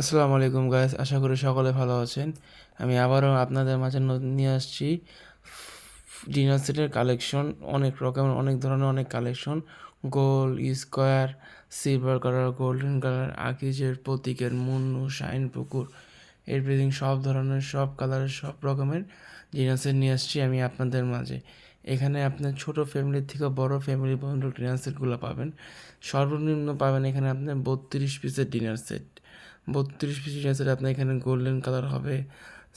আসসালামু আলাইকুম গাইস, আশা করি সকলে ভালো আছেন। আমি আবারও আপনাদের মাঝে নিয়ে আসছি ডিনার সেটের কালেকশন। অনেক রকমের, অনেক ধরনের অনেক কালেকশন। গোল, square, silver colour, golden colour, আকিজের, প্রতীকের, মুন্নু, শাইন পুকুর, এভরিথিং, সব ধরনের, সব কালারের, সব রকমের ডিনার সেট নিয়ে আসছি আমি আপনাদের মাঝে। এখানে আপনার ছোট ফ্যামিলির থেকে বড় ফ্যামিলি পর্যন্ত ডিনার সেটগুলো পাবেন। সর্বনিম্ন পাবেন এখানে আপনার 32 পিসের dinner set. 32 piece dinner set আপনার এখানে গোল্ডেন কালার হবে,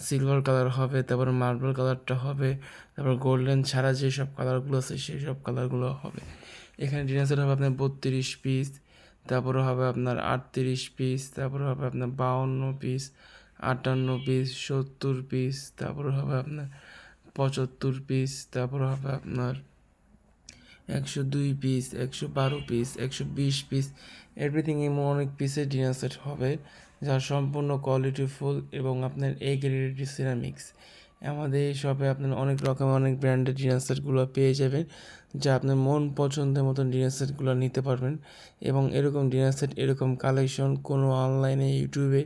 সিলভার কালার হবে, তারপরে মার্বেল কালারটা হবে, তারপর গোল্ডেন ছাড়া যেসব কালারগুলো আছে সেই সব কালারগুলো হবে। এখানে ডিনার সেট হবে আপনার 32 পিস, তারপরে হবে আপনার 38 পিস, তারপরে হবে আপনার 52 পিস, 58 পিস, 70 পিস, তারপরে হবে আপনার 75 পিস, তারপরে হবে আপনার 102 পিস, 112 পিস, 120 পিস, এভরিথিং এমন অনেক পিসের ডিনার সেট হবে, যা সম্পূর্ণ কোয়ালিটিফুল এবং আপনার এ গ্রেডেড সিরামিক্স। আমাদের এই শপে আপনার অনেক রকমের অনেক ব্র্যান্ডেড ডিনার সেটগুলো পেয়ে যাবেন, যা আপনার মন পছন্দের মতন ডিনার সেটগুলো নিতে পারবেন। এবং এরকম ডিনার সেট, এরকম কালেকশন কোনো অনলাইনে, ইউটিউবে,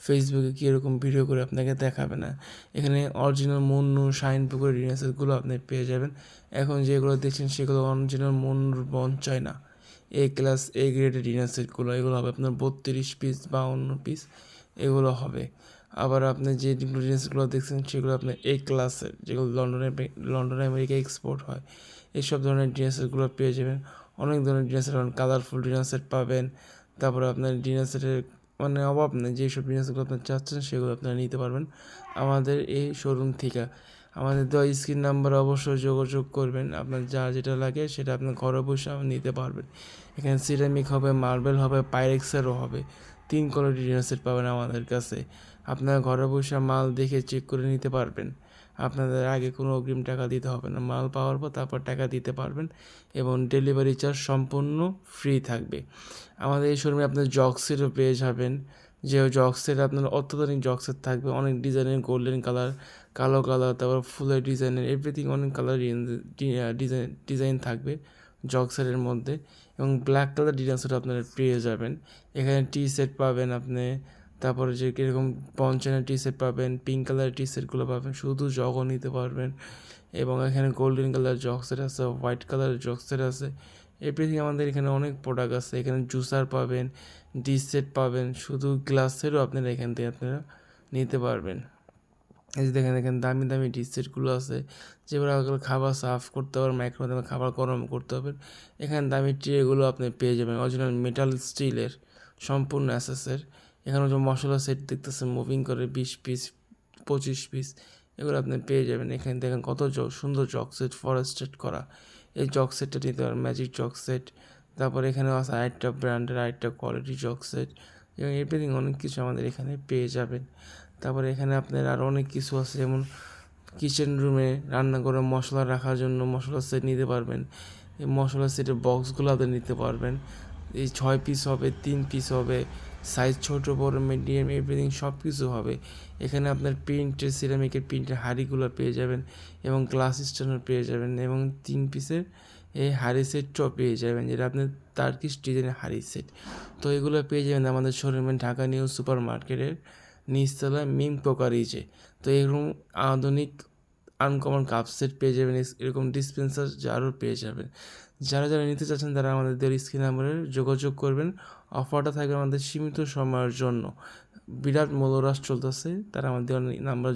ফেসবুকে কি এরকম ভিডিও করে আপনাকে দেখাবে না। এখানে অরিজিনাল মুন্নু, শাইন পুকুরের ডিনার সেটগুলো আপনি পেয়ে যাবেন। এখন যেগুলো দেখছেন সেগুলো অরিজিনাল মুন্নুর চায় না, এ ক্লাস, এ গ্রেডের ডিনার সেটগুলো, এগুলো হবে আপনার 32 পিস, 52 পিস, এগুলো হবে। আবার আপনি যে ডিনার সেটগুলো দেখছেন সেগুলো আপনার এ ক্লাসের, যেগুলো লন্ডনে আমেরিকা এক্সপোর্ট হয়, এইসব ধরনের ডিনার সেটগুলো পেয়ে যাবেন। অনেক ধরনের ডিনার সেট পাবেন, কালারফুল ডিনার সেট পাবেন। তারপরে আপনার ডিনার সেটের মানে অভাব নেই, যেসব ডিনার সেটগুলো আপনার চাচ্ছেন সেগুলো আপনারা নিতে পারবেন আমাদের এই শোরুম থেকে। আমাদের দেওয়া স্ক্রিন নাম্বারে অবশ্যই যোগাযোগ করবেন। আপনার যা যেটা লাগে সেটা আপনার ঘরে বসে নিতে পারবেন। এখানে সিরামিক হবে, মার্বেল হবে, পাইরেক্সেরও হবে। 3 কোয়ালিটির ডিনার সেট পাবেন আমাদের কাছে। আপনার ঘরে বসে মাল দেখে চেক করে নিতে পারবেন। আপনাদের আগে কোনো অগ্রিম টাকা দিতে হবে না, মাল পাওয়ার পর তারপর টাকা দিতে পারবেন এবং ডেলিভারি চার্জ সম্পূর্ণ ফ্রি থাকবে। আমাদের এই শোরুমে আপনার জগ সেটও পেয়ে যাবেন, যে জগ সেট আপনার অত্যাধুনিক জগ সেট থাকবে, অনেক ডিজাইনের, গোল্ডেন কালার, কালো কালার, তারপর ফুলের ডিজাইনের, এভরিথিং অনেক কালার ডিজাইন থাকবে জগ সেটের মধ্যে। এবং ব্ল্যাক কালার ডিজাইন সেট আপনারা পেয়ে যাবেন। এখানে টি সেট পাবেন আপনি, তারপরে যে কীরকম পঞ্চানের টি সেট পাবেন, পিঙ্ক কালারের টি সেটগুলো পাবেন, শুধু জগও নিতে পারবেন। এবং এখানে গোল্ডেন কালার জগ সেট আছে, হোয়াইট কালারের জগ সেট আছে, এভরিথিং আমাদের এখানে অনেক প্রোডাক্ট আছে। এখানে জুসার পাবেন, ডিশ সেট পাবেন, শুধু গ্লাসেরও আপনারা এখান থেকে আপনারা নিতে পারবেন। এই যে দেখেন, দেখেন দামি দামি ডিশ সেটগুলো আছে, যেগুলো খাবার সার্ভ করতে পারবেন, মাইক্রোওয়েভে খাবার গরম করতে হবে। এখানে দামি ট্রেগুলো আপনি পেয়ে যাবেন অরিজিনাল মেটাল স্টিলের, সম্পূর্ণ অ্যাসেসের। এখানে যে মশলা সেট দেখতেছেন মুভিং করে 20 পিস, 25 পিস, এগুলো আপনি পেয়ে যাবেন। এখানে দেখেন কত সুন্দর জগ সেট ফরেস্টেড করা। এই জগ সেটটা নিতে পারেন, ম্যাজিক জগ সেট। তারপর এখানে আছে আরেকটা ব্র্যান্ডের আরেকটা কোয়ালিটি জগ সেট, এবং এভরিথিং অনেক কিছু আমাদের এখানে পেয়ে যাবেন। তারপরে এখানে আপনার আরও অনেক কিছু আছে, যেমন কিচেন রুমে রান্না করে মশলা রাখার জন্য মশলা সেট নিতে পারবেন। এই মশলা সেটের বক্সগুলো আপনি নিতে পারবেন। এই 6 পিস হবে, 3 পিস হবে, সাইজ ছোট বড় মিডিয়াম এভরিথিং সব কিছু হবে। এখানে আপনার প্রিন্টের, সিরামিকের প্রিন্টের হাঁড়িগুলো পেয়ে যাবেন এবং গ্লাস স্টোনের পেয়ে যাবেন, এবং 3 পিসের এই হাঁড়ি সেটটাও পেয়ে যাবেন, যেটা আপনার টার্কিশ ডিজাইনের হাঁড়ি সেট। তো এগুলো পেয়ে যাবেন আমাদের শোরুমে, ঢাকা নিউ সুপার মার্কেটের নিচতলায় মিম কোকারিজে। তো এরকম আধুনিক আনকমন কাপ সেট পেয়ে যাবেন, এরকম ডিসপেন্সার জারও পেয়ে যাবেন। যারা যারা নিতে চাচ্ছেন তারা আমাদের স্ক্রিন নাম্বারে যোগাযোগ করবেন। অফারটা থাকবে আমাদের সীমিত সময়ের জন্য, বিরাট মূল্যহ্রাস চলতেছে, তারা আমাদের নাম্বার